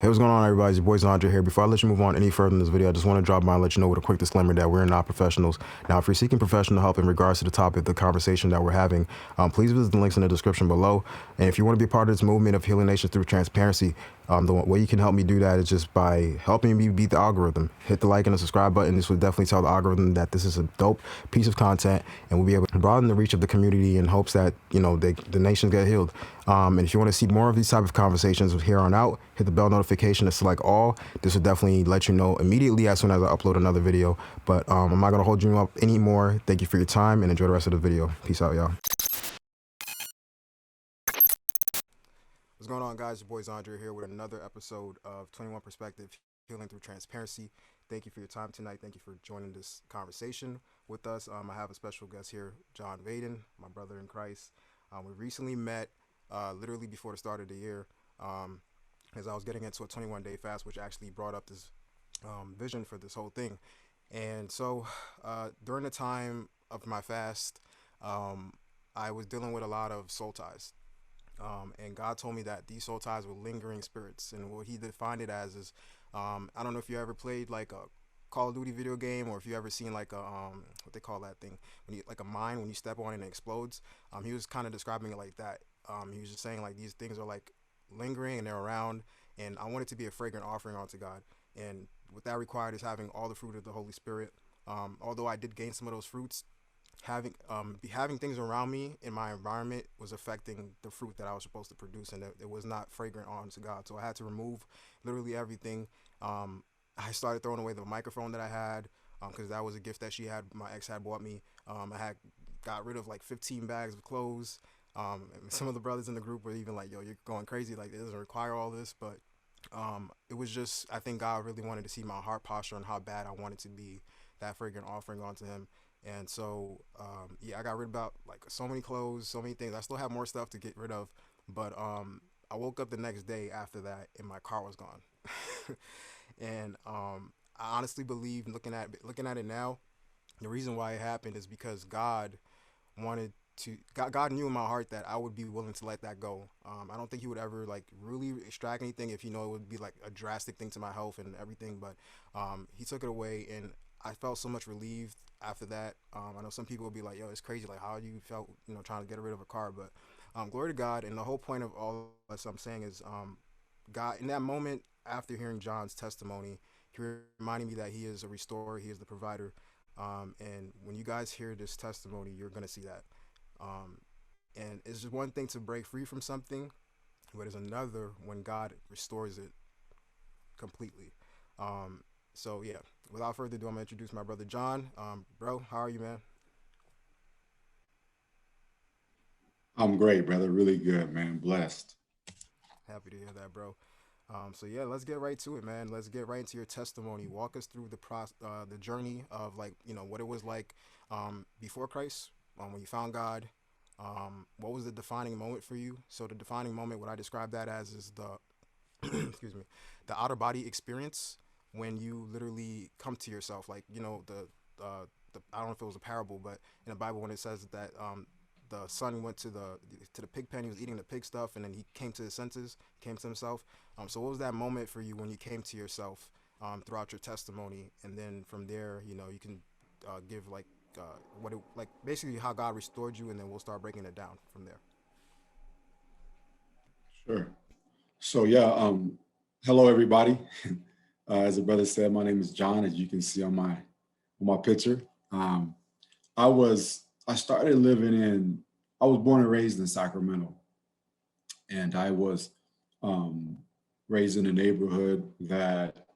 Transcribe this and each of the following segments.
Hey, what's going on, everybody? It's your boy XANDRE here. Before I let you move on any further in this video, I just want to drop by and let you know with a quick disclaimer that we're not professionals. Now, if you're seeking professional help in regards to the topic, the conversation that we're having, please visit the links in the description below. And if you want to be a part of this movement of healing nations through transparency, the way you can help me do that is just by helping me beat the algorithm. Hit the like and the subscribe button. This will definitely tell the algorithm that this is a dope piece of content, and we'll be able to broaden the reach of the community in hopes that, the nations get healed. And if you want to see more of these type of conversations here on out, hit the bell notification to select all. This will definitely let you know immediately as soon as I upload another video. But I'm not going to hold you up anymore. Thank you for your time and enjoy the rest of the video. Peace out, y'all. What's going on, guys? Your boy XANDRE here with another episode of 21 Perspective, Healing Through Transparency. Thank you for your time tonight. Thank you for joining this conversation with us. I have a special guest here, John Vaden, my brother in Christ. We recently met literally before the start of the year, as I was getting into a 21-day fast, which actually brought up this vision for this whole thing. And so during the time of my fast, I was dealing with a lot of soul ties. And God told me that these soul ties were lingering spirits. And what he defined it as is, I don't know if you ever played like a Call of Duty video game, or if you ever seen like a what they call that thing, when you like a mine, when you step on it and it explodes. He was kind of describing it like that. He was just saying like these things are like lingering and they're around, and I want it to be a fragrant offering unto God. And what that required is having all the fruit of the Holy Spirit. Although I did gain some of those fruits, having things around me in my environment was affecting the fruit that I was supposed to produce, and it was not fragrant unto God. So I had to remove literally everything. I started throwing away the microphone that I had, because that was a gift that my ex had bought me. I had got rid of like 15 bags of clothes. And some of the brothers in the group were even like, "Yo, you're going crazy. Like, it doesn't require all this." But it was just, I think God really wanted to see my heart posture and how bad I wanted to be that fragrant offering onto Him. And so, yeah, I got rid of about like so many clothes, so many things. I still have more stuff to get rid of, but I woke up the next day after that, and my car was gone. And I honestly believe, looking at it now, the reason why it happened is because wanted God knew in my heart that I would be willing to let that go. I don't think He would ever like really extract anything if it would be like a drastic thing to my health and everything. But He took it away, and I felt so much relieved after that. I know some people will be like, "Yo, it's crazy. Like, how you felt, trying to get rid of a car?" But glory to God. And the whole point of all that I'm saying is, God, in that moment after hearing John's testimony, He reminded me that He is a restorer. He is the provider. And when you guys hear this testimony, you're gonna see that. Um, and it's just one thing to break free from something, but it's another when God restores it completely. So yeah, without further ado, I'm gonna introduce my brother John. Bro, how are you, man? I'm great, brother. Really good, man. Blessed. Happy to hear that, bro. So yeah, let's get right to it, man. Let's get right into your testimony. Walk us through the journey of like what it was like before Christ, when you found God. What was the defining moment for you? So the defining moment, what I describe that as, is the excuse me, the outer body experience when you literally come to yourself. Like I don't know if it was a parable, but in the Bible when it says that the son went to the pig pen. He was eating the pig stuff, and then he came to his senses, came to himself. So what was that moment for you when you came to yourself throughout your testimony, and then from there, you can give like what it like basically how God restored you, and then we'll start breaking it down from there. Sure. So yeah, hello everybody. As the brother said, my name is John, as you can see on my picture. Um, I started living in. I was born and raised in Sacramento, and I was um, raised in a neighborhood that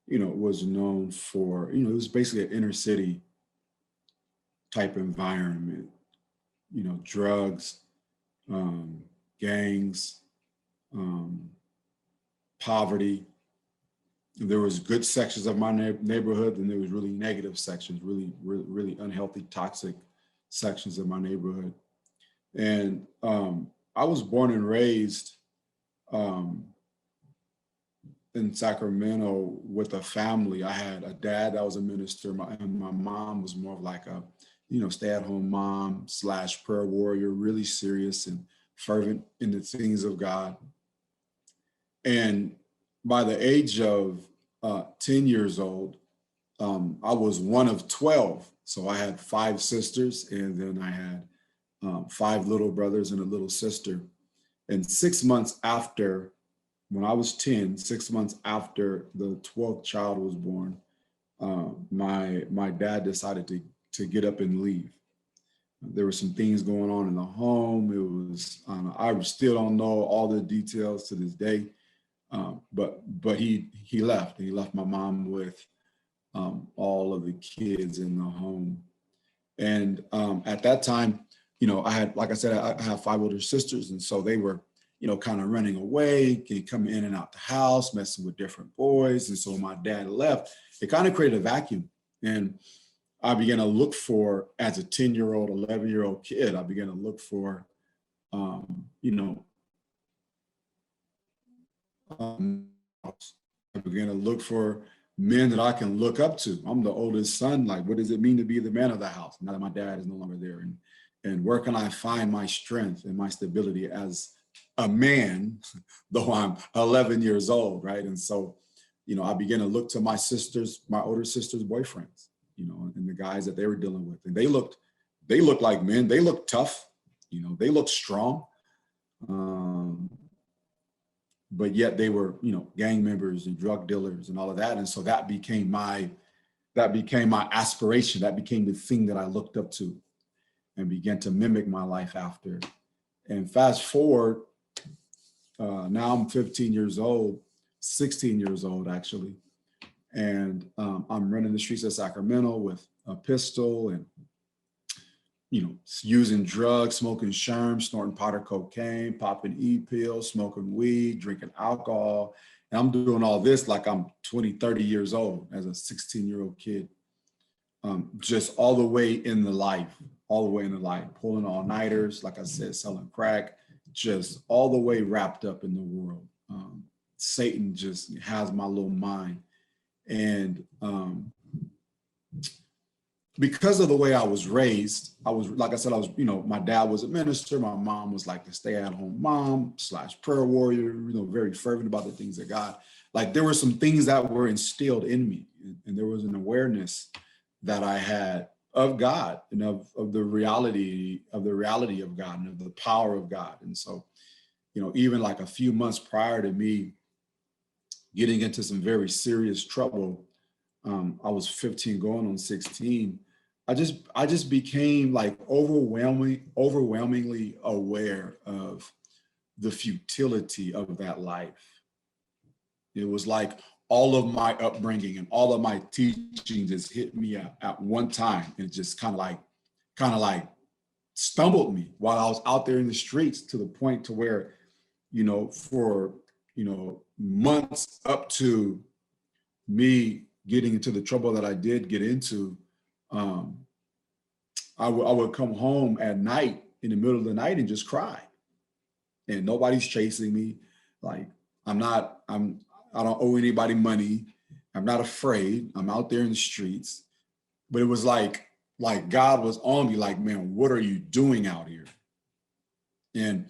was known for it was basically an inner city type environment. Drugs, um, gangs, um, poverty. There was good sections of my neighborhood, and there was really negative sections, really unhealthy, toxic sections of my neighborhood. And I was born and raised um, in Sacramento with a family. I had a dad that was a minister, and my mom was more of like a, stay-at-home mom slash prayer warrior, really serious and fervent in the things of God. And by the age of 10 years old, I was one of 12. So I had 5 sisters, and then I had 5 little brothers and a little sister. And 6 months after, when I was 10, 6 months after the 12th child was born, my dad decided to get up and leave. There were some things going on in the home. It was I still don't know all the details to this day, but he left. He left my mom with all of the kids in the home. And at that time, I had, like I said, I have 5 older sisters, and so they were, kind of running away, coming in and out the house, messing with different boys. And so when my dad left, it kind of created a vacuum. And I began to look for, as a 10-year-old, 11-year-old kid, I began to look for, you know, I began to look for men that I can look up to. I'm the oldest son. Like, what does it mean to be the man of the house now that my dad is no longer there? And where can I find my strength and my stability as a man, though I'm 11 years old, right? And so, I began to look to my sisters, my older sisters' boyfriends, and the guys that they were dealing with. And they looked like men. They looked tough, they looked strong. But yet they were, gang members and drug dealers and all of that. And so that became my aspiration. That became the thing that I looked up to and began to mimic my life after. And fast forward, now I'm 15 years old, 16 years old actually. And I'm running the streets of Sacramento with a pistol and, using drugs, smoking sherm, snorting powder cocaine, popping e-pills, smoking weed, drinking alcohol. And I'm doing all this like I'm 20, 30 years old as a 16-year-old kid. Just all the way in the life, pulling all-nighters, like I said, selling crack, just all the way wrapped up in the world. Satan just has my little mind. And because of the way I was raised, like I said, my dad was a minister. My mom was like a stay-at-home mom / prayer warrior, very fervent about the things of God. Like, there were some things that were instilled in me, and there was an awareness that I had of God and of the reality of God and of the power of God. And so, even like a few months prior to me getting into some very serious trouble, I was 15 going on 16. I just became like overwhelmingly aware of the futility of that life. It was like all of my upbringing and all of my teaching just hit me at one time, and it just kind of like stumbled me while I was out there in the streets, to the point to where, for months up to me getting into the trouble that I did get into, I would come home at night, in the middle of the night, and just cry. And nobody's chasing me. Like, I don't owe anybody money. I'm not afraid. I'm out there in the streets. But it was like God was on me, like, man, what are you doing out here? And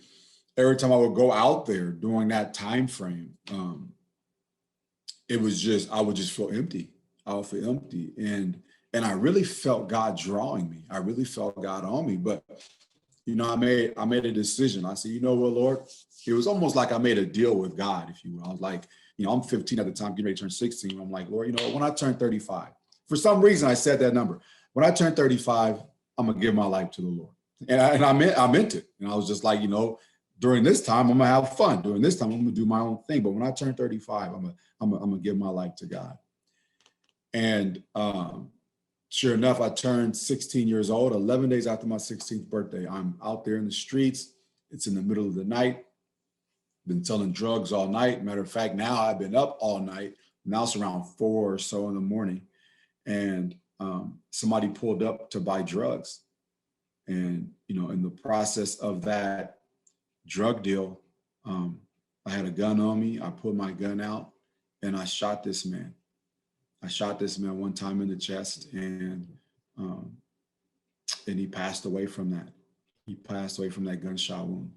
every time I would go out there during that time frame, it was just, I would just feel empty. I would feel empty. And I really felt God drawing me. I really felt God on me. But, I made a decision. I said, you know what, Lord? It was almost like I made a deal with God, if you will. I was like, I'm 15 at the time, getting ready to turn 16. I'm like, Lord, when I turn 35, for some reason I said that number. When I turn 35, I'm going to give my life to the Lord. And I meant it. And I was just like, during this time, I'm going to have fun. During this time, I'm going to do my own thing. But when I turn 35, I'm going to give my life to God. And sure enough, I turned 16 years old, 11 days after my 16th birthday. I'm out there in the streets. It's in the middle of the night. Been selling drugs all night. Matter of fact, now I've been up all night. Now it's around 4 or so in the morning. And somebody pulled up to buy drugs. And, in the process of that drug deal, I had a gun on me. I pulled my gun out and I shot this man. I shot this man one time in the chest, and he passed away from that. He passed away from that gunshot wound.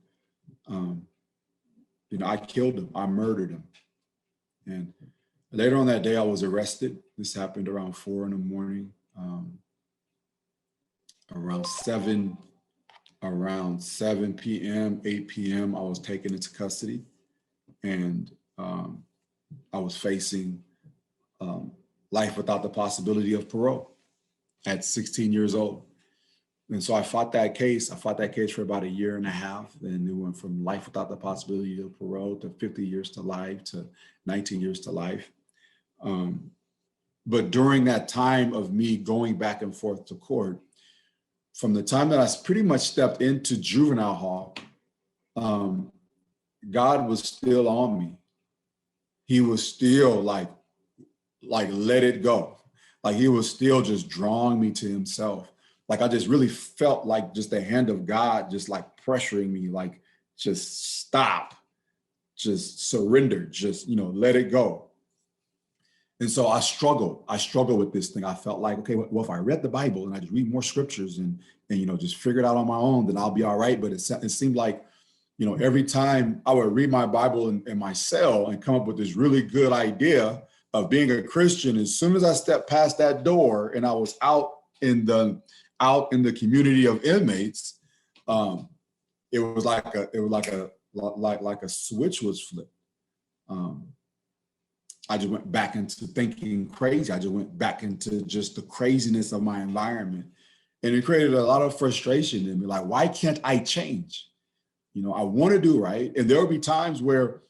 I killed him. I murdered him. And later on that day, I was arrested. This happened around 4 in the morning. Around 7 p.m., 8 p.m., I was taken into custody, and I was facing life without the possibility of parole at 16 years old. And so I fought that case. I fought that case for about a year and a half. And it went from life without the possibility of parole to 50 years to life to 19 years to life. But during that time of me going back and forth to court, from the time that I pretty much stepped into juvenile hall, God was still on me. He was still like let it go. Like he was still just drawing me to himself. Like I just really felt like just the hand of God just like pressuring me, like just stop, just surrender, just, let it go. And so I struggled with this thing. I felt like, okay, well, if I read the Bible and I just read more scriptures and just figure it out on my own, then I'll be all right. But it seemed like, every time I would read my Bible in my cell and come up with this really good idea of being a Christian, as soon as I stepped past that door and I was out in the community of inmates, it was like a switch was flipped. I just went back into thinking crazy. I just went back into just the craziness of my environment. And it created a lot of frustration in me. Like, why can't I change? I want to do right. And there would be times where,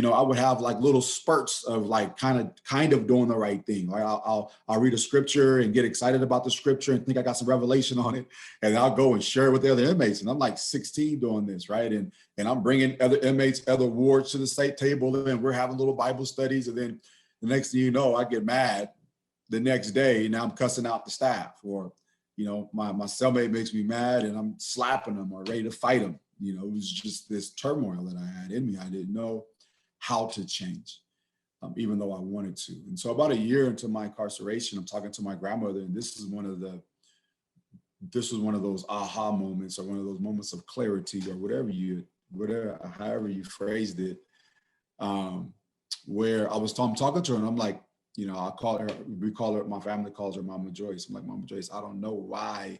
I would have like little spurts of like kind of doing the right thing. Like I'll read a scripture and get excited about the scripture and think I got some revelation on it. And I'll go and share it with the other inmates. And I'm like 16 doing this, right? And I'm bringing other inmates, other wards to the state table, and we're having little Bible studies. And then the next thing you know, I get mad the next day. Now I'm cussing out the staff, or, my cellmate makes me mad and I'm slapping them or ready to fight them. It was just this turmoil that I had in me. I didn't know how to change, even though I wanted to. And so about a year into my incarceration, I'm talking to my grandmother, and this was one of those aha moments, or one of those moments of clarity, or however you phrased it, where I'm talking to her, and I'm like, I call her, my family calls her Mama Joyce. I'm like, Mama Joyce, I don't know why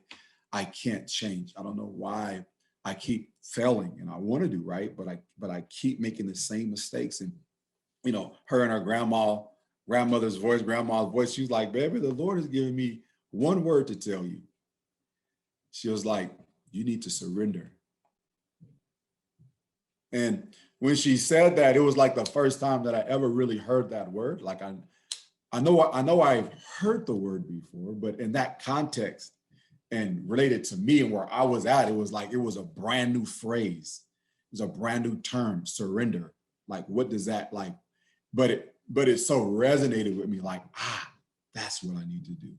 I can't change. I don't know why I keep failing, and I want to do right, but I keep making the same mistakes. And her and her grandma's voice, she was like, baby, the Lord has given me one word to tell you. She was like, you need to surrender. And when she said that, it was like the first time that I ever really heard that word. Like I know I've heard the word before, but in that context, and related to me and where I was at, it was like, it was a brand new phrase. It was a brand new term, surrender. Like, what does that like? But it so resonated with me, like, that's what I need to do.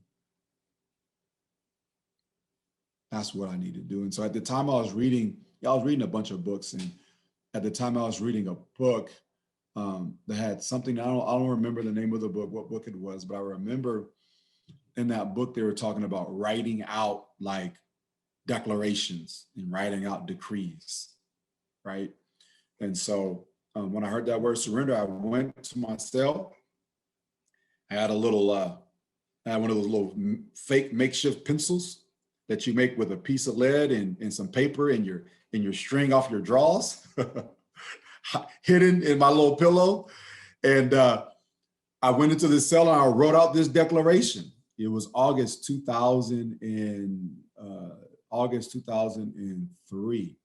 That's what I need to do. And so at the time I was reading a bunch of books. And at the time I was reading a book that had something, I don't remember the name of the book, what book it was, but I remember in that book, they were talking about writing out like declarations and writing out decrees, right? And so when I heard that word surrender, I went to my cell. I had one of those little fake makeshift pencils that you make with a piece of lead and some paper and your string off your drawers, hidden in my little pillow. And I went into the cell and I wrote out this declaration. It was August 2003.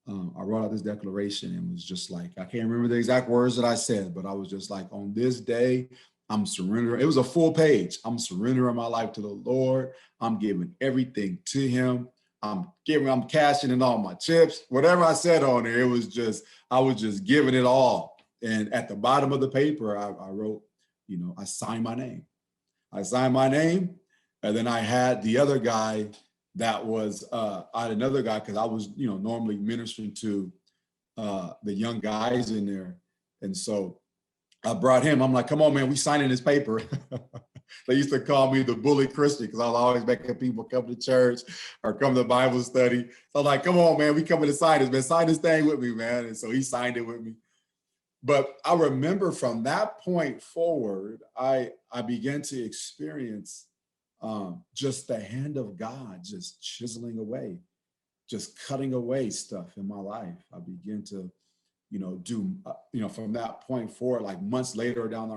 I wrote out this declaration and was just like, I can't remember the exact words that I said, but I was just like, on this day, I'm surrendering. It was a full page. I'm surrendering my life to the Lord. I'm giving everything to him. I'm cashing in all my chips. Whatever I said on there, I was just giving it all. And at the bottom of the paper, I wrote, I signed my name. And then I had the other guy that was, I had another guy, because I was, normally ministering to the young guys in there. And so I brought him. I'm like, come on, man, we signing this paper. They used to call me the bully Christian, because I was always making people come to church or come to Bible study. So I'm like, come on, man, we coming to sign this, man. Sign this thing with me, man. And so he signed it with me. but I remember from that point forward, I began to experience just the hand of God just chiseling away, just cutting away stuff in my life. I began to, do, from that point forward, like months later down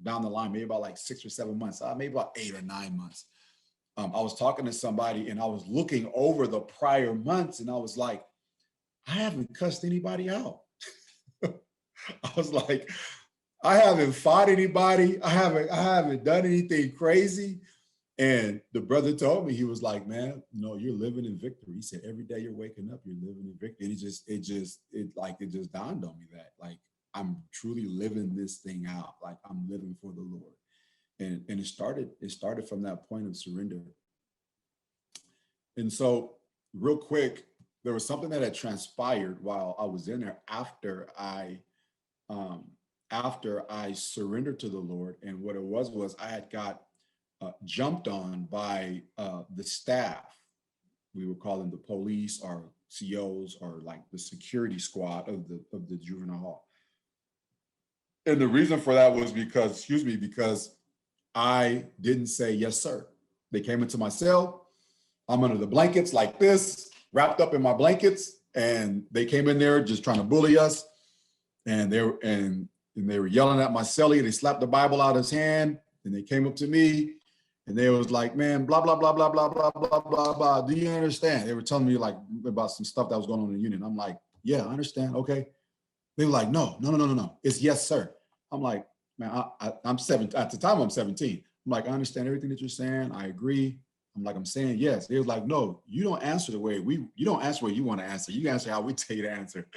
the line, maybe about like 6 or 7 months, maybe about 8 or 9 months. I was talking to somebody and I was looking over the prior months and I was like, I haven't cussed anybody out. I was like, I haven't fought anybody. I haven't done anything crazy. And the brother told me, he was like, man, no, you're living in victory. He said, every day you're waking up, you're living in victory. And it just dawned on me that like, I'm truly living this thing out. Like I'm living for the Lord. And it started from that point of surrender. And so real quick, there was something that had transpired while I was in there after I surrendered to the Lord. And what it was I had got jumped on by the staff. We would call them the police or COs or like the security squad of the juvenile hall. And the reason for that was because I didn't say yes, sir. They came into my cell. I'm under the blankets like this, wrapped up in my blankets, and they came in there just trying to bully us. And they were yelling at my cellie. They slapped the Bible out of his hand, and they came up to me. And they was like, man, blah, blah, blah, blah, blah, blah, blah, blah, blah. Do you understand? They were telling me like about some stuff that was going on in the union. I'm like, yeah, I understand. Okay. They were like, no. It's yes, sir. I'm like, man, I'm 7. At the time, I'm 17. I'm like, I understand everything that you're saying. I agree. I'm saying yes. They was like, no, you don't answer the way you don't answer what you want to answer. You answer how we tell you to answer.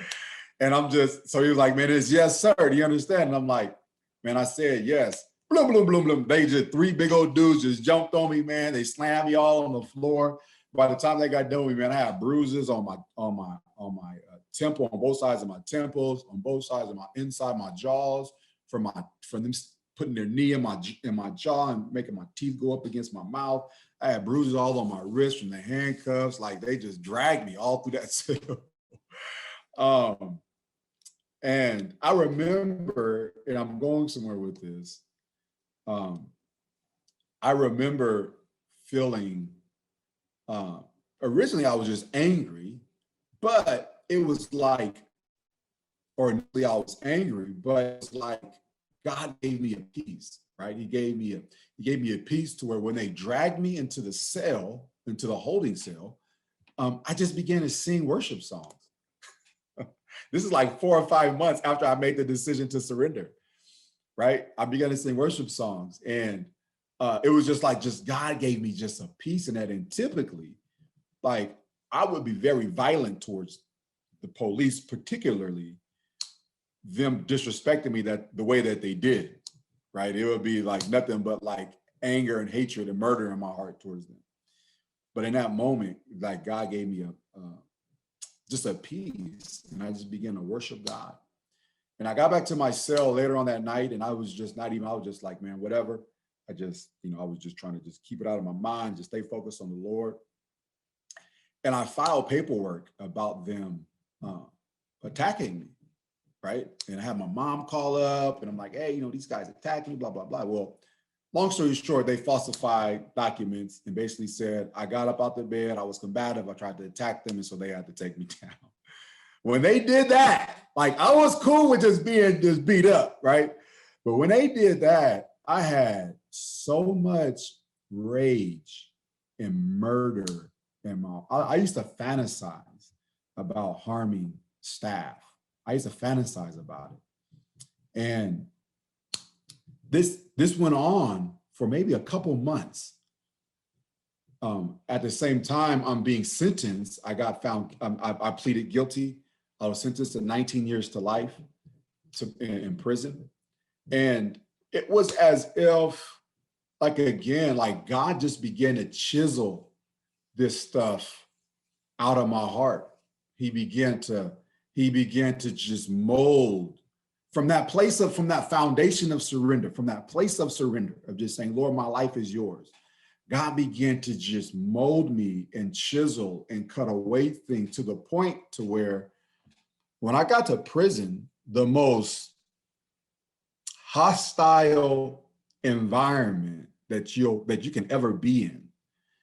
And so he was like, man, it's yes, sir. Do you understand? And I'm like, man, I said yes. Bloom, bloom, bloom, bloom. They just 3 big old dudes just jumped on me, man. They slammed me all on the floor. By the time they got done with me, man, I had bruises on my temple, on both sides of my temples, on both sides of my inside my jaws, from them putting their knee in my jaw and making my teeth go up against my mouth. I had bruises all on my wrist from the handcuffs. Like they just dragged me all through that cell. And I remember, and I'm going somewhere with this. I remember feeling, originally I was just angry, but it was like, or initially I was angry, but it's like God gave me a peace, right? He gave me a peace to where when they dragged me into the cell, into the holding cell, I just began to sing worship songs. This is like 4 or 5 months after I made the decision to surrender, right? I began to sing worship songs, and it was just God gave me just a peace in that. And typically, like I would be very violent towards the police, particularly them disrespecting me the way that they did, right? It would be like nothing but like anger and hatred and murder in my heart towards them. But in that moment, like God gave me just a peace, and I just began to worship God. And I got back to my cell later on that night, and I was just like, man, whatever. I was just trying to just keep it out of my mind, just stay focused on the Lord. And I filed paperwork about them attacking me, right? And I had my mom call up, and I'm like, hey, these guys attacked me, blah, blah, blah. Well, long story short, they falsified documents and basically said, I got up out the bed, I was combative, I tried to attack them, and so they had to take me down. When they did that, like I was cool with just being beat up, right? But when they did that, I had so much rage and murder in I used to fantasize about harming staff. I used to fantasize about it. And this went on for maybe a couple months. At the same time, I'm being sentenced. I got found, I pleaded guilty. I was sentenced to 19 years to life in prison. And it was as if, like, again, like God just began to chisel this stuff out of my heart. He began to just mold from that foundation of surrender, from that place of surrender, of just saying, Lord, my life is yours. God began to just mold me and chisel and cut away things to the point to where when I got to prison, the most hostile environment that you can ever be in,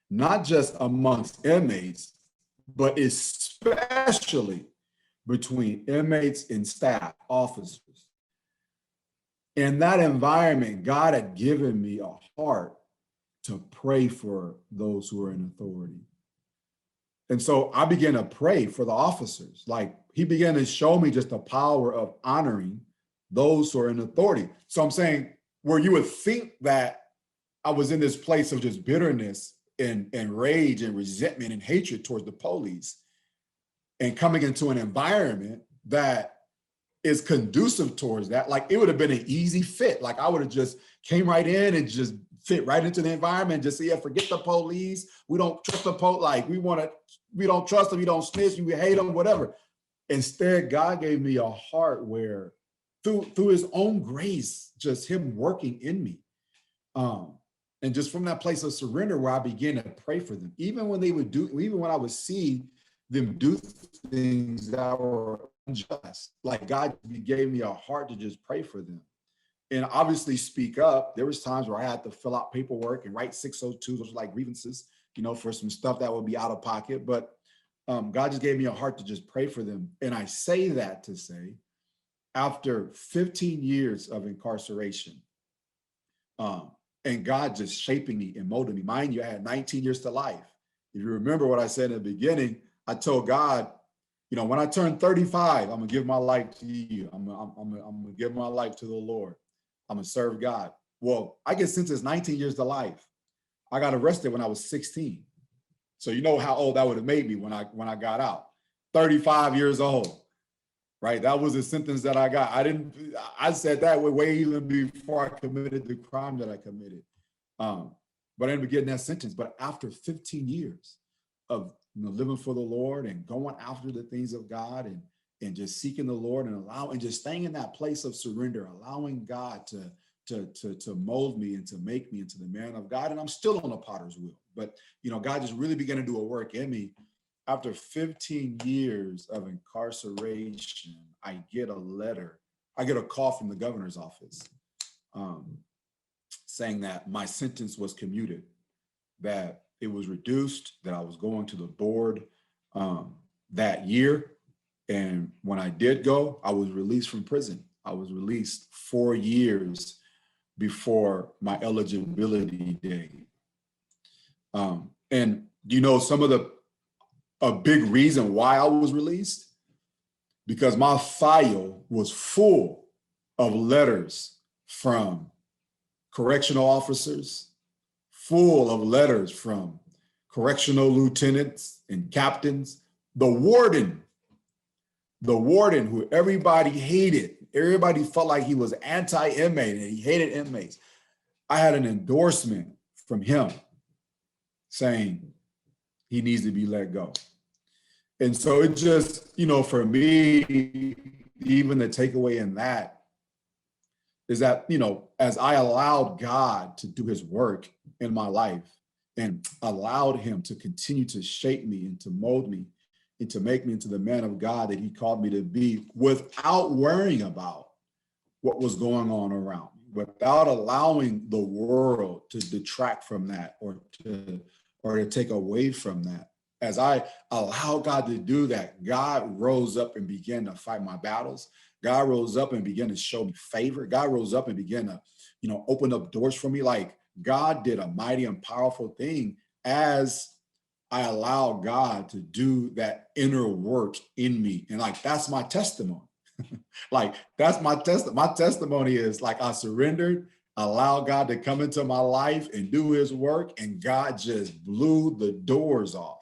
not just amongst inmates, but especially between inmates and staff, officers. In that environment, God had given me a heart to pray for those who are in authority. And so I began to pray for the officers. Like, he began to show me just the power of honoring those who are in authority. So I'm saying, where you would think that I was in this place of just bitterness and rage and resentment and hatred towards the police, and coming into an environment that is conducive towards that, like, it would have been an easy fit. Like, I would have just came right in and just fit right into the environment, just say, yeah, forget the police. We don't trust the police. Like, we don't trust them. We don't snitch. We hate them, whatever. Instead, God gave me a heart where through his own grace, just him working in me. And just from that place of surrender where I began to pray for them, even when I would see them do things that were unjust, like, God gave me a heart to just pray for them. And obviously speak up. There was times where I had to fill out paperwork and write 602s, which was like grievances, for some stuff that would be out of pocket. But God just gave me a heart to just pray for them. And I say that to say, after 15 years of incarceration, and God just shaping me and molding me. Mind you, I had 19 years to life. If you remember what I said in the beginning, I told God, when I turn 35, I'm gonna give my life to you. I'm gonna give my life to the Lord. I'm gonna serve God. Well, I get sentenced 19 years to life. I got arrested when I was 16. So you know how old that would have made me when I got out. 35 years old. Right, that was the sentence that I got. I said that way even before I committed the crime that I committed. But I ended up getting that sentence. But after 15 years of living for the Lord and going after the things of God and just seeking the Lord and just staying in that place of surrender, allowing God to mold me and to make me into the man of God. And I'm still on the potter's wheel. But God just really began to do a work in me. After 15 years of incarceration, I get a call from the governor's office saying that my sentence was commuted, that it was reduced, that I was going to the board that year. And when I did go, I was released from prison. I was released 4 years before my eligibility date. And some of a big reason why I was released, because my file was full of letters from correctional officers, full of letters from correctional lieutenants and captains, the warden who everybody hated. Everybody felt like he was anti-inmate and he hated inmates. I had an endorsement from him saying he needs to be let go. And so it just, for me, even the takeaway in that is that, as I allowed God to do his work in my life and allowed him to continue to shape me and to mold me and to make me into the man of God that he called me to be, without worrying about what was going on around me, without allowing the world to detract from that or to take away from that. As I allow God to do that, God rose up and began to fight my battles. God rose up and began to show me favor. God rose up and began to, open up doors for me. Like, God did a mighty and powerful thing as I allow God to do that inner work in me. And that's my testimony. That's my testimony is I surrendered, allowed God to come into my life and do his work, and God just blew the doors off.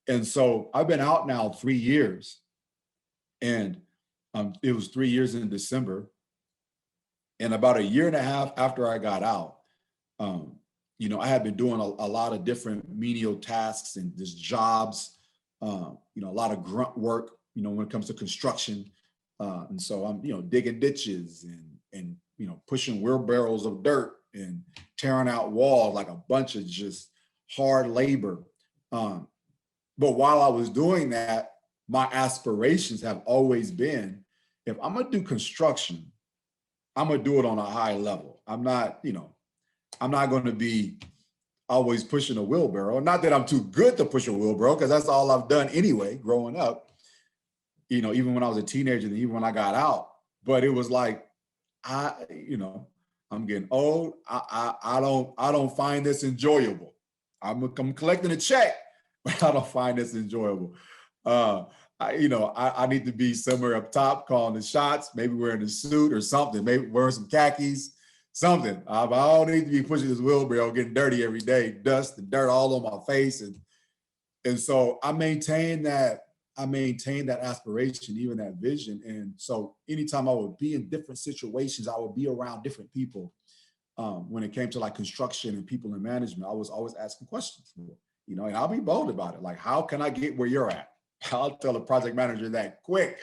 And so I've been out now 3 years, and it was 3 years in December. And about a year and a half after I got out, I had been doing a lot of different menial tasks and just jobs, a lot of grunt work, when it comes to construction. And so I'm, digging ditches and pushing wheelbarrows of dirt and tearing out walls, like a bunch of just hard labor. But while I was doing that, my aspirations have always been, if I'm going to do construction, I'm going to do it on a high level. I'm not going to be always pushing a wheelbarrow. Not that I'm too good to push a wheelbarrow, because that's all I've done anyway, growing up, even when I was a teenager and even when I got out. But it was like, I'm getting old. I don't find this enjoyable. I'm collecting a check, but I don't find this enjoyable. I need to be somewhere up top calling the shots, maybe wearing a suit or something, maybe wearing some khakis, something. I don't need to be pushing this wheelbarrow, getting dirty every day, dust and dirt all on my face. And so I maintain that aspiration, even that vision. And so anytime I would be in different situations, I would be around different people. When it came to like construction and people in management, I was always asking questions, and I'll be bold about it. Like, how can I get where you're at? I'll tell a project manager that quick.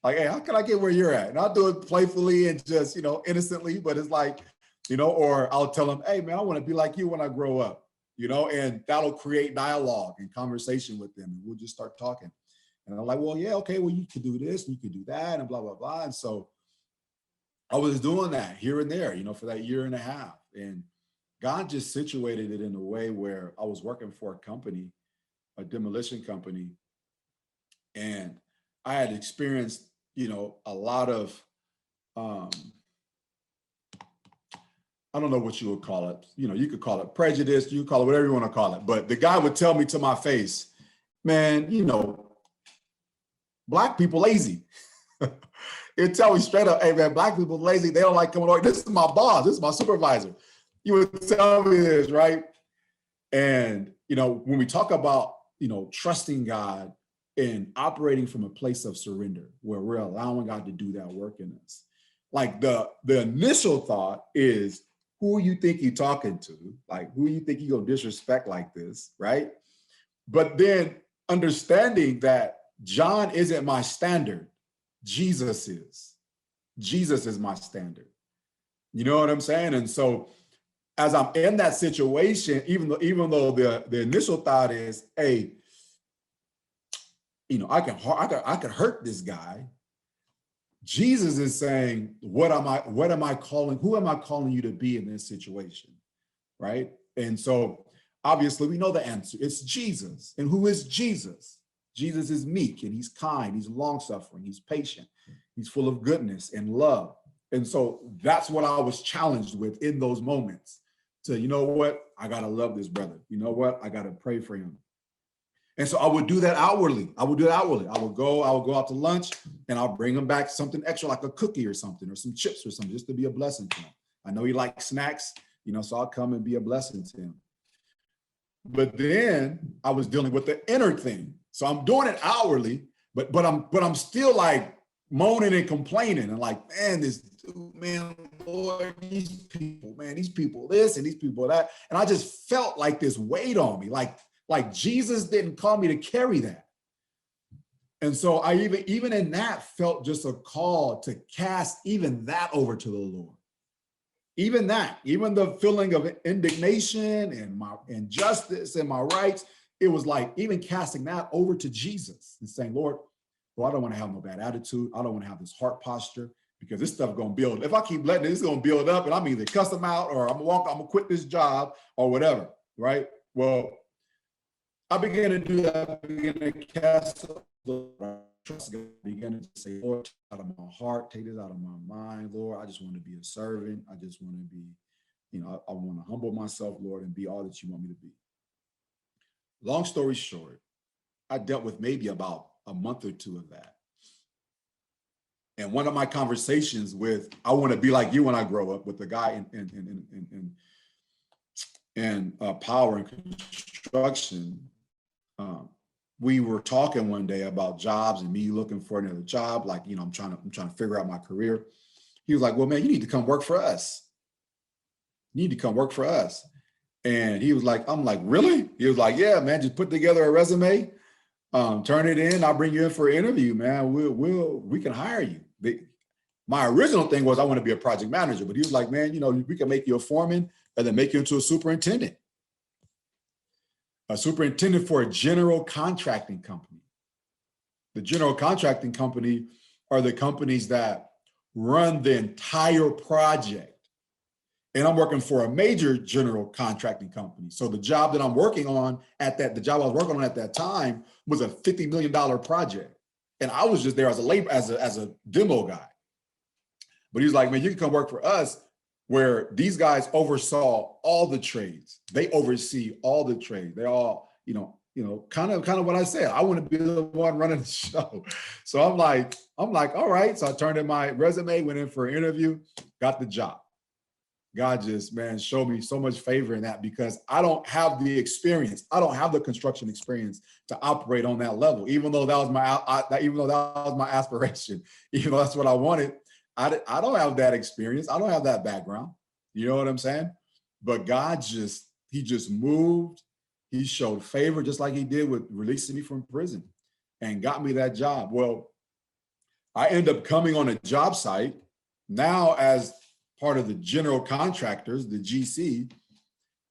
Like, hey, how can I get where you're at? And I'll do it playfully and just, innocently, but it's like, or I'll tell them, hey man, I want to be like you when I grow up, and that'll create dialogue and conversation with them. And we'll just start talking. And I'm like, well, yeah, okay, well, you could do this, you could do that, and blah, blah, blah. And so I was doing that here and there, for that year and a half. And God just situated it in a way where I was working for a company, a demolition company. And I had experienced, a lot of, I don't know what you would call it. You could call it prejudice, you could call it whatever you want to call it. But the guy would tell me to my face, man, Black people lazy. He'd tell me straight up, hey man, Black people lazy. They don't like coming to work. This is my boss. This is my supervisor. You would tell me this, right? And, when we talk about, trusting God and operating from a place of surrender, where we're allowing God to do that work in us. Like the initial thought is, who you think you're talking to? Like, who you think you gonna disrespect like this, right? But then understanding that John isn't my standard, Jesus is. Jesus is my standard. You know what I'm saying? And so as I'm in that situation, even though the initial thought is, hey, I could hurt this guy. Jesus is saying, who am I calling you to be in this situation? Right? And so obviously we know the answer. It's Jesus. And who is Jesus? Jesus is meek and he's kind, he's long-suffering, he's patient, he's full of goodness and love. And so that's what I was challenged with in those moments. To, you know what? I got to love this brother. You know what? I got to pray for him. And so I would do that outwardly. I would go out to lunch and I'll bring him back something extra, like a cookie or something, or some chips or something, just to be a blessing to him. I know he likes snacks, so I'll come and be a blessing to him. But then I was dealing with the inner thing. So I'm doing it outwardly, but I'm still like moaning and complaining and like, man, this dude, man, Lord, these people this and these people that. And I just felt like this weight on me, like Jesus didn't call me to carry that. And so I even in that felt just a call to cast even that over to the Lord. Even the feeling of indignation and my injustice and my rights, it was like even casting that over to Jesus and saying, Lord, well, I don't want to have no bad attitude. I don't want to have this heart posture, because this stuff going to build. If I keep letting it, it's going to build up, and I'm either cuss them out or I'm going to quit this job or whatever, right? Well, I began to do that. I began to cast trust God, began to say, Lord, out of my heart, take this out of my mind, Lord. I just want to be a servant. I just want to be, I want to humble myself, Lord, and be all that you want me to be. Long story short, I dealt with maybe about a month or two of that. And one of my conversations with, I want to be like you when I grow up, with the guy in power and construction, we were talking one day about jobs and me looking for another job. Like, I'm trying to figure out my career. He was like, well, man, you need to come work for us. You need to come work for us. And he was like, I'm like, really? He was like, yeah, man, just put together a resume, turn it in. I'll bring you in for an interview, man. We can hire you. My original thing was I want to be a project manager, but he was like, man, we can make you a foreman and then make you into a superintendent for a general contracting company. The general contracting company are the companies that run the entire project. And I'm working for a major general contracting company. So the job that I'm working on the job I was working on at that time was a $50 million project. And I was just there as a demo guy. But he was like, man, you can come work for us, where these guys oversaw all the trades. They oversee all the trades. They all, kind of what I said. I want to be the one running the show. So I'm like, all right. So I turned in my resume, went in for an interview, got the job. God just, man, showed me so much favor in that, because I don't have the experience. I don't have the construction experience to operate on that level, even though that was my aspiration, even though that's what I wanted. I don't have that experience. I don't have that background. You know what I'm saying? But God he just moved. He showed favor, just like he did with releasing me from prison and got me that job. Well, I end up coming on a job site now as part of the general contractors, the GC,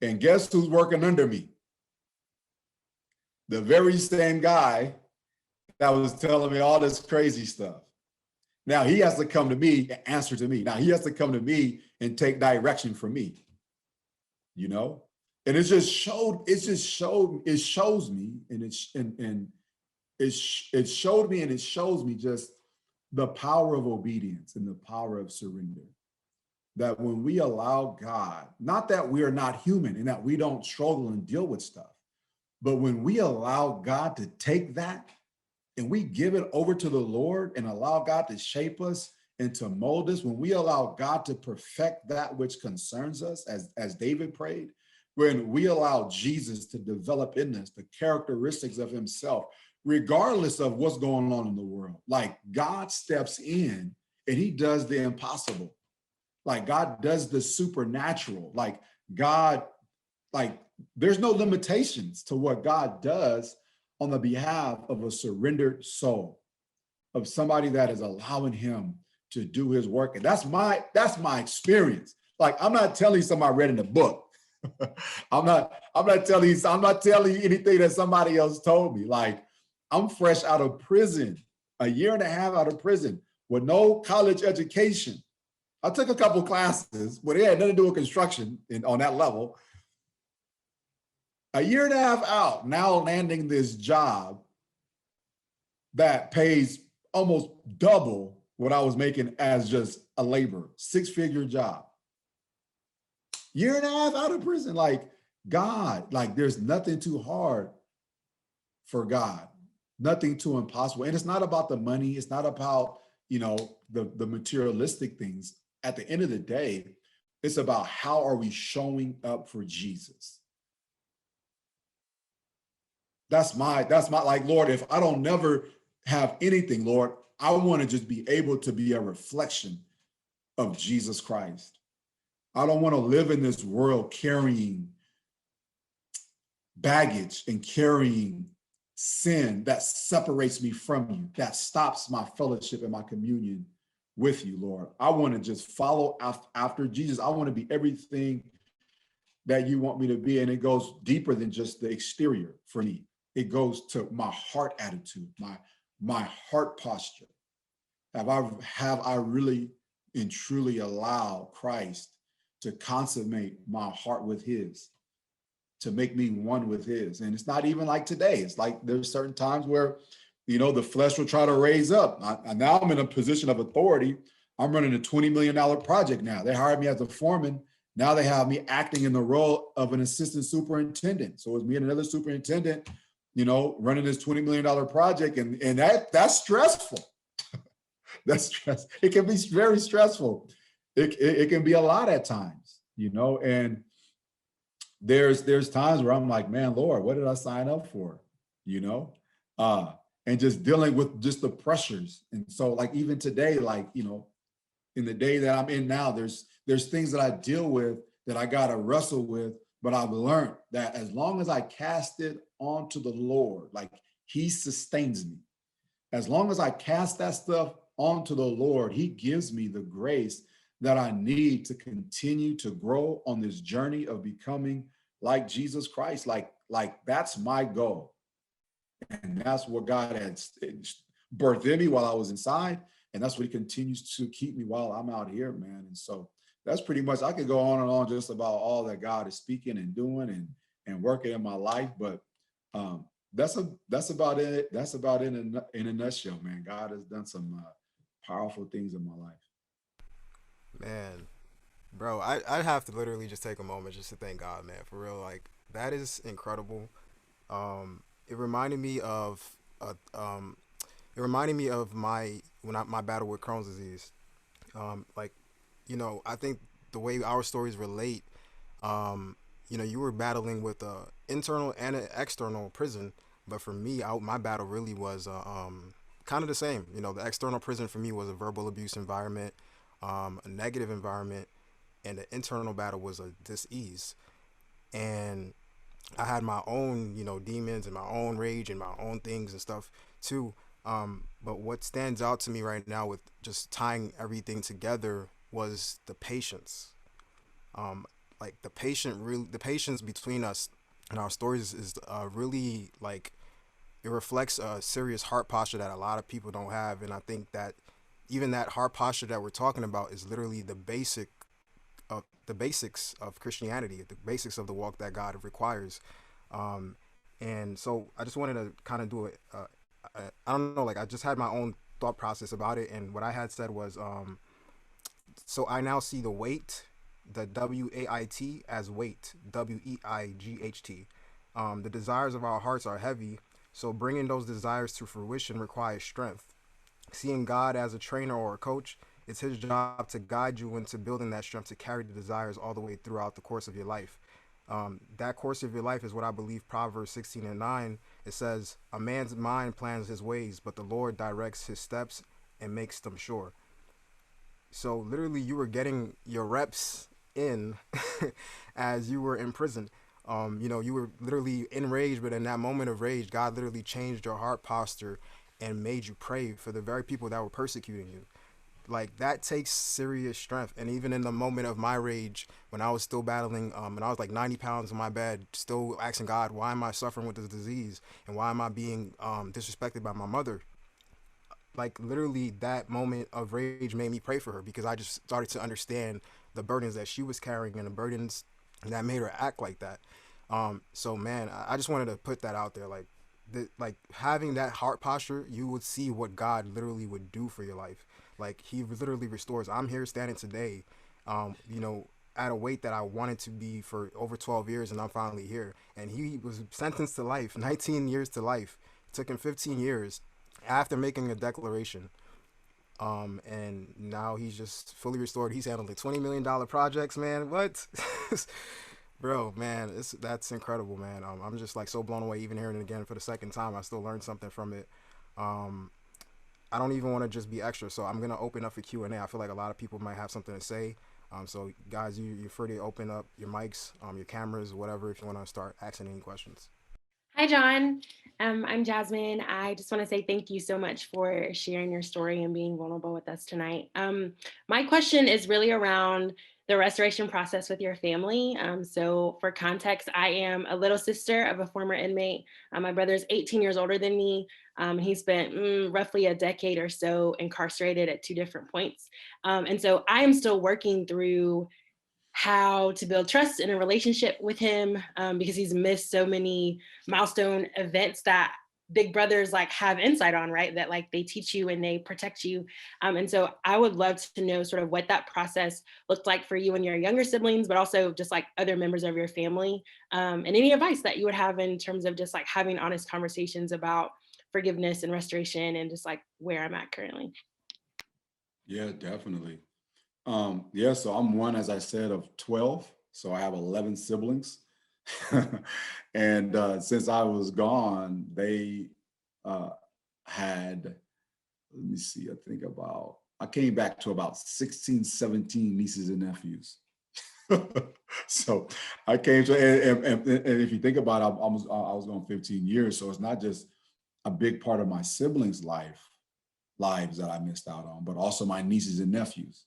and guess who's working under me? The very same guy that was telling me all this crazy stuff. Now he has to come to me and answer to me. Now he has to come to me and take direction from me, And it showed me, and it showed me, and it shows me just the power of obedience and the power of surrender. That when we allow God, not that we are not human and that we don't struggle and deal with stuff, but when we allow God to take that and we give it over to the Lord and allow God to shape us and to mold us, when we allow God to perfect that which concerns us, as David prayed, when we allow Jesus to develop in us the characteristics of himself, regardless of what's going on in the world, like God steps in and he does the impossible. Like God does the supernatural. Like God, there's no limitations to what God does on the behalf of a surrendered soul, of somebody that is allowing him to do his work. And that's my experience. Like, I'm not telling you something I read in the book. I'm not telling you anything that somebody else told me. Like, I'm fresh out of prison, a year and a half out of prison with no college education. I took a couple classes, but it had nothing to do with construction on that level. A year and a half out, now landing this job that pays almost double what I was making as just a laborer, 6-figure job. Year and a half out of prison, like God, like there's nothing too hard for God, nothing too impossible. And it's not about the money. It's not about, the materialistic things. At the end of the day, it's about how are we showing up for Jesus? That's my, like, Lord, if I don't never have anything, Lord, I want to just be able to be a reflection of Jesus Christ. I don't want to live in this world carrying baggage and carrying sin that separates me from you, that stops my fellowship and my communion with you, Lord. I want to just follow after Jesus. I want to be everything that you want me to be. And it goes deeper than just the exterior for me. It goes to my heart attitude, my heart posture. Have I really and truly allowed Christ to consummate my heart with his, to make me one with his? And it's not even like today. It's like there's certain times where, the flesh will try to raise up. Now I'm in a position of authority. I'm running a $20 million project now. They hired me as a foreman. Now they have me acting in the role of an assistant superintendent. So it's me and another superintendent, running this $20 million project. And that's stressful. That's stress. It can be very stressful. It can be a lot at times, and there's times where I'm like, man, Lord, what did I sign up for? And just dealing with just the pressures. And so, like, even today, like, in the day that I'm in now, there's things that I deal with that I got to wrestle with, but I've learned that as long as I cast it onto the Lord, like he sustains me. As long as I cast that stuff onto the Lord, he gives me the grace that I need to continue to grow on this journey of becoming like Jesus Christ. Like that's my goal. And that's what God had birthed in me while I was inside. And that's what he continues to keep me while I'm out here, man. And so that's pretty much, I could go on and on just about all that God is speaking and doing and working in my life. But that's about it. That's about it in a nutshell, man. God has done some powerful things in my life. Man, bro, I have to literally just take a moment just to thank God, man, for real. Like that is incredible. It reminded me of it reminded me of my battle with Crohn's disease. Like, I think the way our stories relate, um, you were battling with a internal and an external prison, but for me, my battle really was kind of the same. The external prison for me was a verbal abuse environment, a negative environment, and the internal battle was a dis-ease. And I had my own, demons and my own rage and my own things and stuff too. But what stands out to me right now with just tying everything together was the patience. Like the patience between us and our stories is really like it reflects a serious heart posture that a lot of people don't have, and I think that even that heart posture that we're talking about is literally the basics of Christianity, the basics of the walk that God requires. Um, and so I just wanted to kind of do it. I don't know, like I just had my own thought process about it, and what I had said was, so I now see the weight, the WAIT as weight, WEIGHT. The desires of our hearts are heavy, so bringing those desires to fruition requires strength. Seeing God as a trainer or a coach, it's his job to guide you into building that strength to carry the desires all the way throughout the course of your life. That course of your life is what I believe Proverbs 16:9. It says, "A man's mind plans his ways, but the Lord directs his steps and makes them sure." So literally, you were getting your reps in as you were in prison. You were literally enraged, but in that moment of rage, God literally changed your heart posture and made you pray for the very people that were persecuting you. Like that takes serious strength. And even in the moment of my rage, when I was still battling, and I was like 90 pounds in my bed, still asking God, why am I suffering with this disease, and why am I being disrespected by my mother? Like literally, that moment of rage made me pray for her because I just started to understand the burdens that she was carrying and the burdens that made her act like that. So man, I just wanted to put that out there. Like having that heart posture, you would see what God literally would do for your life. Like he literally restores. I'm here standing today, at a weight that I wanted to be for over 12 years, and I'm finally here. And he was sentenced to life, 19 years to life. It took him 15 years after making a declaration. And now he's just fully restored. He's handling $20 million projects, man. What? Bro, man, that's incredible, man. I'm just like so blown away, even hearing it again for the second time. I still learned something from it. Um, I don't even want to just be extra, so I'm gonna open up for Q&A. I feel like a lot of people might have something to say. So guys, you're free to open up your mics, your cameras, whatever, if you want to start asking any questions. Hi, John. I'm Jasmine. I just want to say thank you so much for sharing your story and being vulnerable with us tonight. My question is really around the restoration process with your family. So, for context, I am a little sister of a former inmate. My brother is 18 years older than me. He spent roughly a decade or so incarcerated at two different points. And so I am still working through how to build trust in a relationship with him, because he's missed so many milestone events that big brothers like have insight on, right? That like they teach you and they protect you. And so I would love to know sort of what that process looked like for you and your younger siblings, but also just like other members of your family, and any advice that you would have in terms of just like having honest conversations about forgiveness and restoration and just like where I'm at currently. Yeah, definitely. Yeah, so I'm one, as I said, of 12. So I have 11 siblings. And since I was gone, they uh, had, let me see, I came back to about 16, 17 nieces and nephews. So I came to, and if you think about it, I was gone 15 years. So it's not just a big part of my siblings' lives that I missed out on, but also my nieces and nephews.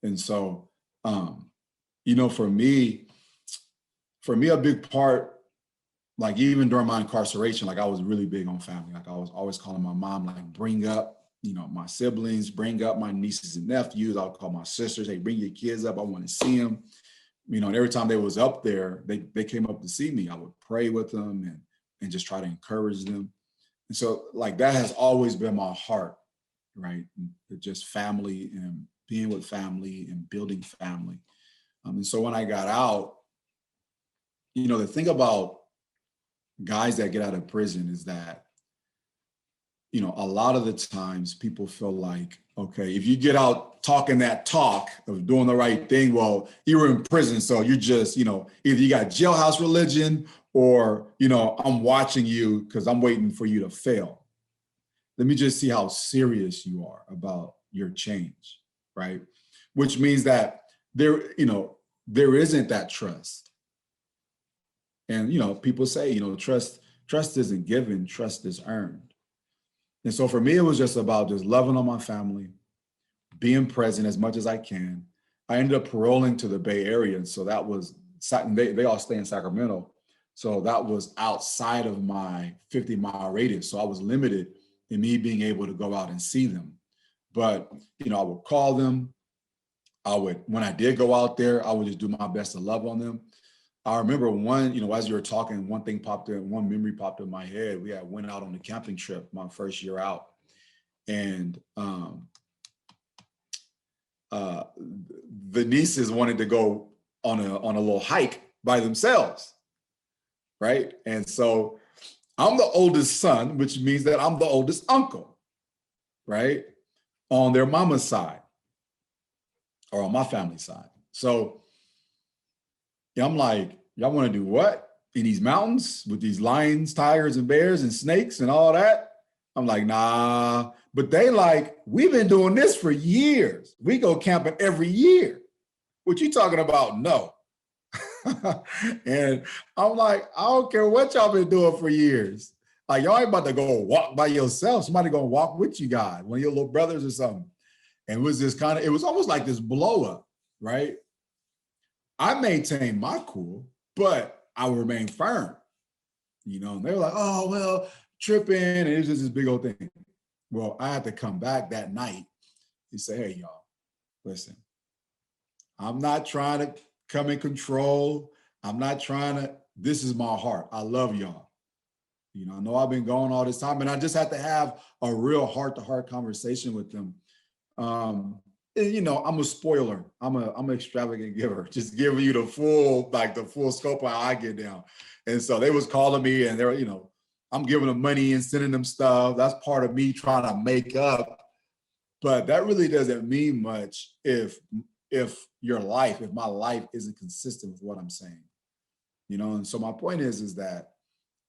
And so, for me, a big part, like even during my incarceration, like I was really big on family. Like I was always calling my mom, like, bring up my siblings, bring up my nieces and nephews. I'll call my sisters. Hey, bring your kids up. I want to see them. And every time they was up there, they came up to see me. I would pray with them and just try to encourage them. And so like that has always been my heart, right? Just family and being with family and building family. And so when I got out, the thing about guys that get out of prison is that, a lot of the times people feel like, okay, if you get out talking that talk of doing the right thing, well, you were in prison. So you're just, either you got jailhouse religion or, I'm watching you because I'm waiting for you to fail. Let me just see how serious you are about your change, right? Which means that there isn't that trust. And, people say, trust isn't given, trust is earned. And so for me, it was just about just loving on my family, being present as much as I can. I ended up paroling to the Bay Area. And so that was, they all stay in Sacramento. So that was outside of my 50-mile radius. So I was limited in me being able to go out and see them. But, I would call them. When I did go out there, I would just do my best to love on them. I remember one, as you were talking, one memory popped in my head. We had went out on a camping trip my first year out. And the nieces wanted to go on a little hike by themselves, right? And so I'm the oldest son, which means that I'm the oldest uncle, right? On their mama's side or on my family side. So I'm like, y'all want to do what? In these mountains with these lions, tigers, and bears and snakes and all that? I'm like, nah. But they like, we've been doing this for years. We go camping every year. What you talking about? No. And I'm like, I don't care what y'all been doing for years. Like, y'all ain't about to go walk by yourself. Somebody gonna walk with you guys, one of your little brothers or something. And it was almost like this blow up, right? I maintained my cool, but I remained firm, and they were like, oh, well, tripping. And it was just this big old thing. Well, I had to come back that night and say, hey, y'all, listen, I'm not trying to come in control. This is my heart. I love y'all. I know I've been gone all this time, and I just had to have a real heart-to-heart conversation with them. I'm a spoiler. I'm an extravagant giver, just giving you the full scope of how I get down. And so they was calling me and they're, I'm giving them money and sending them stuff. That's part of me trying to make up. But that really doesn't mean much if my life isn't consistent with what I'm saying. And so my point is that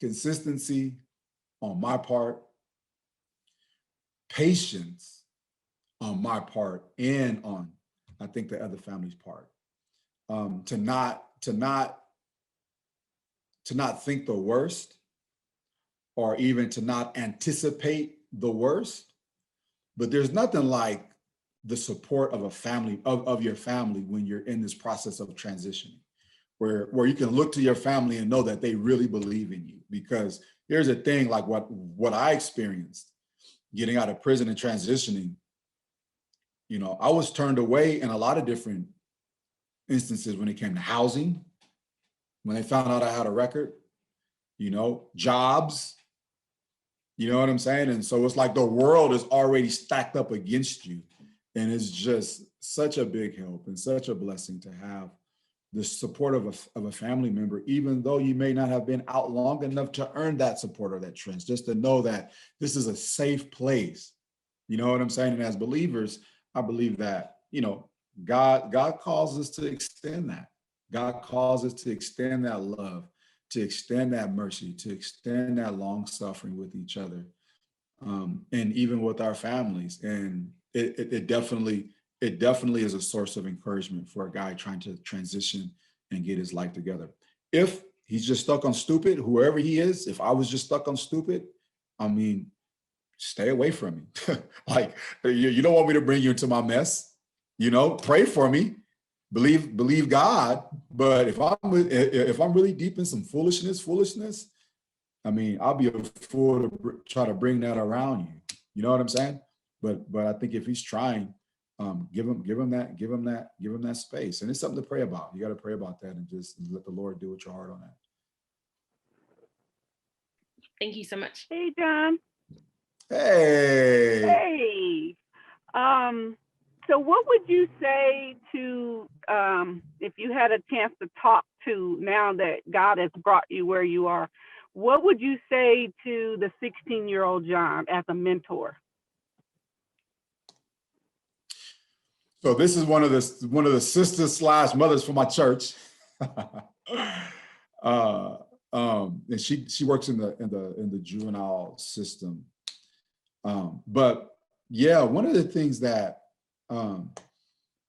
consistency on my part, patience on my part, and on, I think, the other family's part, to not think the worst, or even to not anticipate the worst. But there's nothing like the support of a family, of your family, when you're in this process of transitioning, where you can look to your family and know that they really believe in you. Because here's the thing, like what I experienced getting out of prison and transitioning, I was turned away in a lot of different instances when it came to housing, when they found out I had a record, jobs, you know what I'm saying? And so it's like the world is already stacked up against you. And it's just such a big help and such a blessing to have the support of a family member, even though you may not have been out long enough to earn that support or that trust, just to know that this is a safe place. You know what I'm saying? And as believers, I believe that, God calls us to extend that. God calls us to extend that love, to extend that mercy, to extend that long suffering with each other, and even with our families. And it definitely is a source of encouragement for a guy trying to transition and get his life together. If he's just stuck on stupid, whoever he is, if I was just stuck on stupid, stay away from me. Like, you don't want me to bring you into my mess. Pray for me, believe God. But if I'm really deep in some foolishness, I'll be a fool to try to bring that around you. You know what I'm saying? But I think if he's trying, give him that space. And it's something to pray about. You got to pray about that and just let the Lord deal with your heart on that. Thank you so much. Hey, John. Hey. Hey. So what would you say to, if you had a chance to talk to, now that God has brought you where you are, what would you say to the 16-year-old John as a mentor? So this is one of the sisters / mothers from my church. And she works in the juvenile system. But yeah, one of the things that and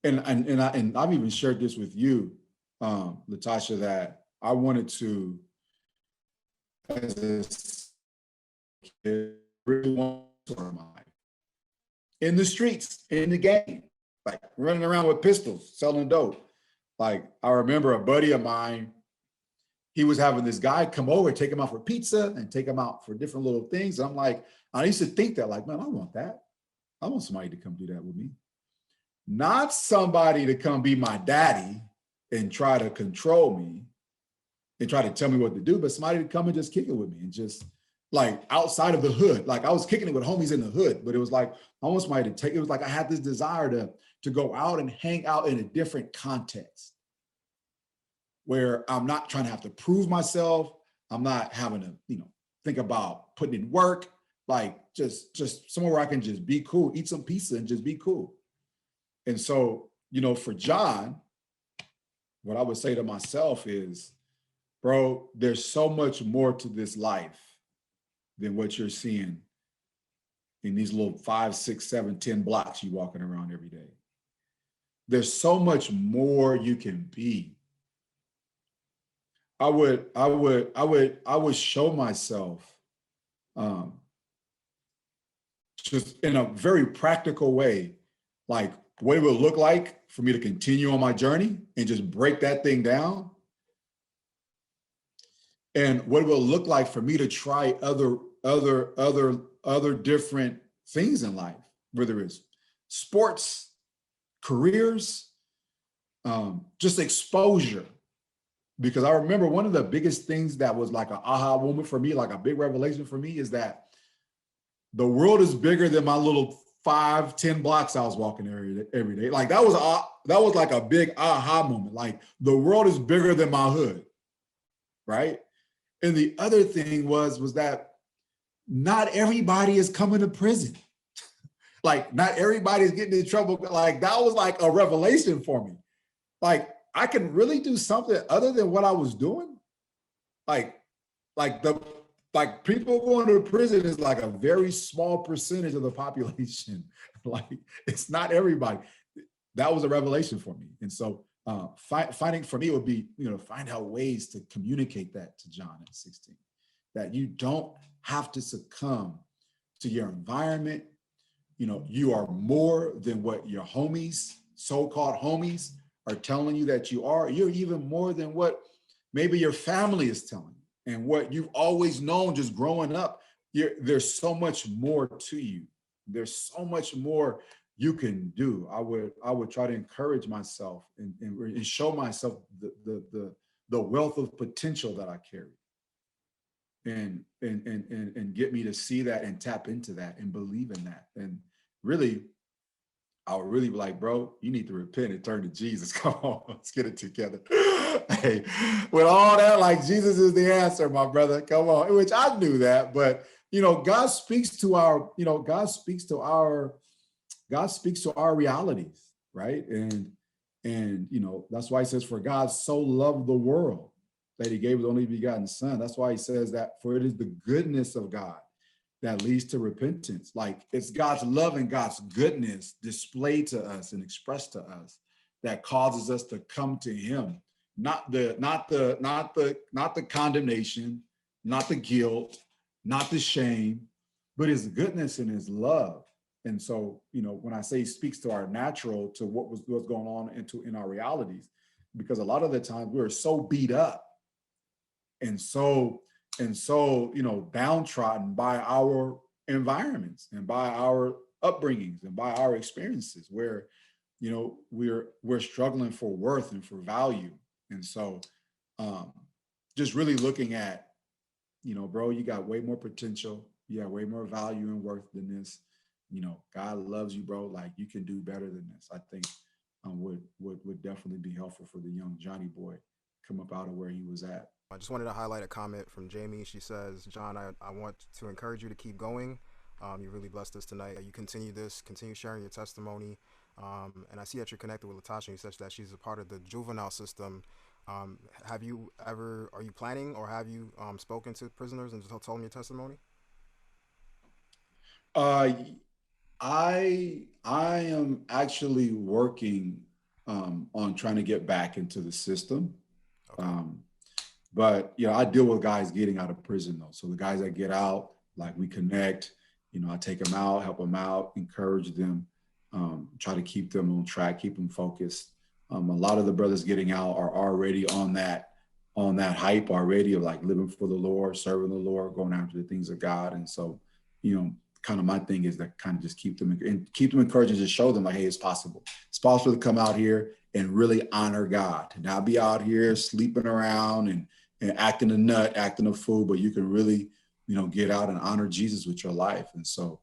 I've even shared this with you, Latasha, that I wanted to, as a kid, really want to learn my life in the streets, in the game, like running around with pistols, selling dope. Like I remember a buddy of mine, he was having this guy come over, take him out for pizza and take him out for different little things. And I'm like, I used to think that, like, man, I want that. I want somebody to come do that with me. Not somebody to come be my daddy and try to control me and try to tell me what to do, but somebody to come and just kick it with me and just like outside of the hood. Like I was kicking it with homies in the hood, but it was like, I want somebody to take, it was like I had this desire to go out and hang out in a different context where I'm not trying to have to prove myself. I'm not having to, think about putting in work, like just somewhere where I can just be cool, eat some pizza and just be cool. And so, for John, what I would say to myself is, bro, there's so much more to this life than what you're seeing in these little 5, 6, 7, 10 blocks you walking around every day. There's so much more you can be. I would show myself just in a very practical way, like what it would look like for me to continue on my journey and just break that thing down. And what it will look like for me to try other different things in life, whether it's sports, careers, just exposure. Because I remember one of the biggest things that was like an aha moment for me, like a big revelation for me, is that the world is bigger than my little 5, 10 blocks I was walking every day. Like that was like a big aha moment. Like the world is bigger than my hood, right? And the other thing was that not everybody is coming to prison. Like not everybody is getting in trouble. Like that was like a revelation for me. Like I can really do something other than what I was doing. Like people going to prison is like a very small percentage of the population. Like it's not everybody. That was a revelation for me. And so finding for me would be, find out ways to communicate that to John at 16, that you don't have to succumb to your environment. You are more than what your homies, so-called homies, are telling you that you are. You're even more than what maybe your family is telling you and what you've always known just growing up. There's so much more to you. There's so much more you can do. I would try to encourage myself and show myself the wealth of potential that I carry, and get me to see that and tap into that and believe in that. And really, I would really be like, bro, you need to repent and turn to Jesus. Come on, let's get it together. Hey, with all that, like Jesus is the answer, my brother. Come on, which I knew that, but God speaks to our realities, right? And that's why he says, for God so loved the world that he gave his only begotten son. That's why he says that, for it is the goodness of God that leads to repentance. Like it's God's love and God's goodness displayed to us and expressed to us that causes us to come to him. Not the condemnation, not the guilt, not the shame, but his goodness and his love. And so, when I say he speaks to our natural, to what's going on in our realities, because a lot of the times we're so beat up and so downtrodden by our environments and by our upbringings and by our experiences where, we're struggling for worth and for value. And so um, just really looking at, bro, you got way more potential. You got way more value and worth than this. God loves you, bro. Like, you can do better than this. I think would definitely be helpful for the young Johnny boy come up out of where he was at. I just wanted to highlight a comment from Jamie. She says, John, I want to encourage you to keep going. You really blessed us tonight. You continue this, continue sharing your testimony. And I see that you're connected with Latasha. You said that she's a part of the juvenile system. Are you planning or have you spoken to prisoners and just told them your testimony? Uh, I am actually working on trying to get back into the system. Okay. But I deal with guys getting out of prison though. So the guys that get out, like, we connect. I take them out, help them out, encourage them, try to keep them on track, keep them focused. A lot of the brothers getting out are already on that hype already of like living for the Lord, serving the Lord, going after the things of God. And so, kind of my thing is that kind of just keep them encouraged and just show them like, hey, it's possible. It's possible to come out here and really honor God, to not be out here sleeping around and acting a nut, acting a fool, but you can really, get out and honor Jesus with your life. And so,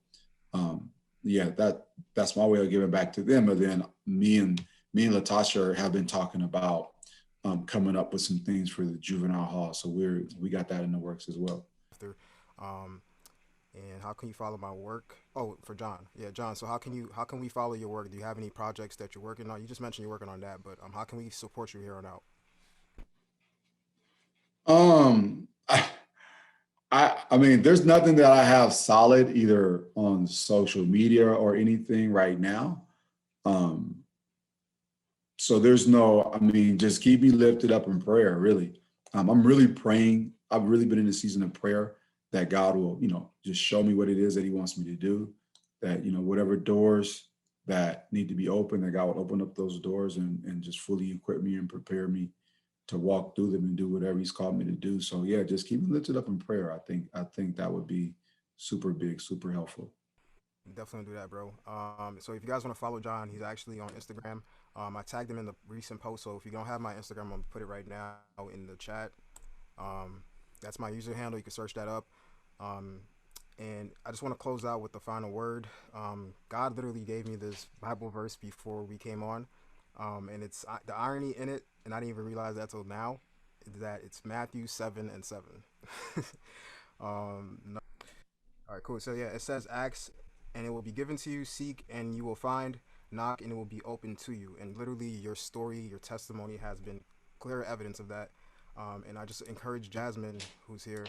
that's my way of giving back to them. And then me and Latasha have been talking about coming up with some things for the juvenile hall. So we got that in the works as well. And how can you follow my work? Oh, for John. Yeah, John. So how can we follow your work? Do you have any projects that you're working on? You just mentioned you're working on that, but how can we support you here on out? I mean, there's nothing that I have solid either on social media or anything right now. So there's just keep me lifted up in prayer, really. I'm really praying. I've really been in a season of prayer that God will, just show me what it is that he wants me to do, that, whatever doors that need to be open, that God will open up those doors and just fully equip me and prepare me to walk through them and do whatever he's called me to do. So yeah, just keep me lifted up in prayer. I think that would be super big, super helpful. Definitely do that, bro. So if you guys want to follow John, he's actually on Instagram. I tagged him in the recent post. So if you don't have my Instagram, I'm gonna put it right now in the chat. That's my user handle. You can search that up. And I just want to close out with the final word. God literally gave me this Bible verse before we came on. And it's the irony in it, and I didn't even realize that till now, is that it's Matthew 7:7. No. All right, cool. So yeah, it says, "Ask, and it will be given to you; seek, and you will find; knock, and it will be open to you." And literally, your story, your testimony has been clear evidence of that. And I just encourage Jasmine, who's here,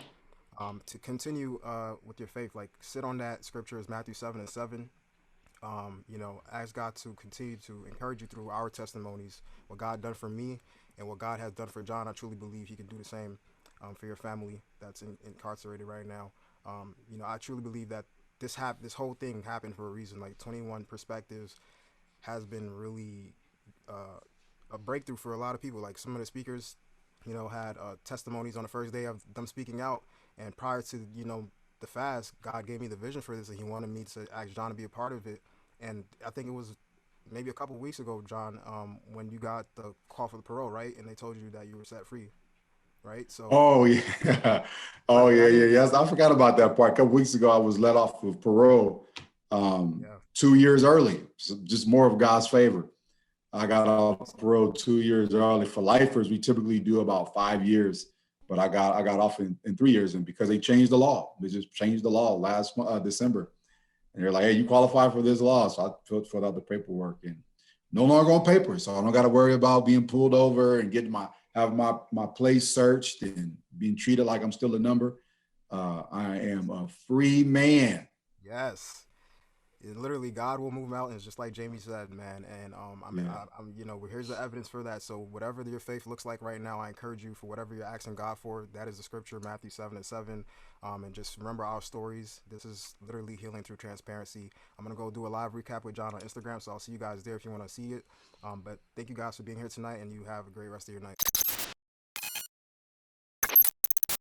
to continue with your faith. Like, sit on that scripture, is Matthew 7:7. Ask God to continue to encourage you through our testimonies, what God done for me and what God has done for John. I truly believe he can do the same for your family that's incarcerated right now. I truly believe that this whole thing happened for a reason. Like, 21 Perspectives has been really a breakthrough for a lot of people. Like, some of the speakers, had testimonies on the first day of them speaking out, and prior to the fast, God gave me the vision for this, and he wanted me to ask John to be a part of it. And I think it was maybe a couple of weeks ago, John, when you got the call for the parole, right? And they told you that you were set free, right? So, Oh yeah. Oh like, yeah, that yeah, is, yes. I forgot about that part. A couple weeks ago, I was let off of parole yeah, 2 years early. So just more of God's favor. I got off parole 2 years early. For lifers, we typically do about 5 years, but I got off in 3 years, and because they changed the law. They just changed the law last December. And they're like, hey, you qualify for this law. So I filled out the paperwork and no longer on paper. So I don't got to worry about being pulled over and have my place searched and being treated like I'm still a number. I am a free man. yes. Literally, God will move mountains, just like Jamie said, man. And Yeah. here's the evidence for that. So whatever your faith looks like right now, I encourage you, for whatever you're asking God for, that is the scripture, Matthew 7:7. And just remember our stories. This is literally healing through transparency. I'm gonna go do a live recap with John on Instagram, so I'll see you guys there if you want to see it. But thank you guys for being here tonight, and you have a great rest of your night.